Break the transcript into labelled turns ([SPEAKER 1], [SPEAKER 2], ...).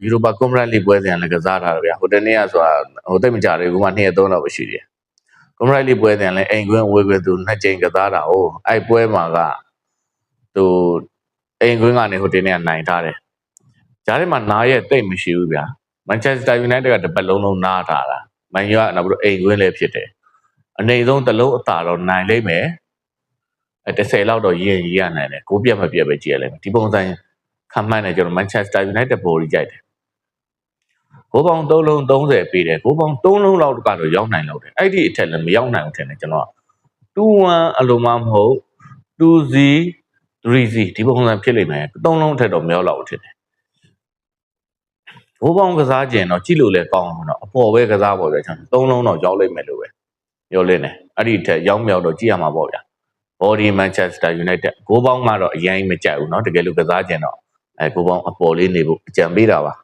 [SPEAKER 1] ယူရိုပါကွန်ဖရင့်လိပွဲစဉ်လည်းကစားထားတယ်ဗျာဟိုတနေ့ကဆိုတာဟိုတိတ်မကြတယ်ခုမှ2ရက်3တော့ပဲရှိတယ်ကွန်ဖရင့်လိပွဲစဉ်လည်းအိမ်ကွင်းအဝေးကွင်းသူ2ကြိမ်ကစားတာ哦အဲ့ပွဲမှာကသူအိမ်ကွင်းကနေဟိုတနေ့ကနိုင်ထားတယ်ဂျားထဲမှာနားရဲ့တိတ်မရှိဘူးဗျာမန်ချက်စတာယူနိုက်တက်ကတပတ်လုံးနားထားတာမန်ယူကနောက်ပြီးတော့အိမ်ကွင်းလည်းဖြစ်တယ်အနေဆုံးတစ်လုံးအသာတော့နိုင်လိမ့်မယ်30လောက်တော့ရင်ရနိုင်တယ်ကိုပြတ်မပြတ်ပဲကြည့်ရလိမ့်မယ်ဒီပုံစံခံမှန်းနေကျွန်တော် Manchester United ပေါ်ကြီးကြိုက်တယ်ကိုပေါင်း3လုံး30ပေးတယ်ကိုပေါင်း3လုံးလောက်ကတော့ရောက်နိုင်လောက်တယ်အဲ့ဒီအထက်လည်းမရောက်နိုင်ဘူးထင်တယ်ကျွန်တော်2-1အလိုမှမဟုတ်2-0 3-0ဒီပုံစံဖြစ်လိမ့်မယ်3လုံးအထက်တော့မရောက်လောက်ဘူးထင်တယ်ကိုပေါင်းကစားခြင်းတော့ကြည့်လို့လည်းကောင်းမှာတော့အပေါ်ပဲကစားပေါ်ပဲကျွန်တော်3လုံးတော့ရောက်လိမ့်မယ်လို့ပဲပြောလင်းတယ်အဲ့ဒီအထက်ရောက်မြောက်တော့ကြည့်ရမှာပေါ့ဗျာBody Manchester United ကိုပေါင်းကတော့အရင်မကြိုက်ဘူးเนาะတကယ်လို့ကစားခြင်းတော့ကိုပေါင်းအပေါ်လေးနေဖို့အကြံပေးတာပါ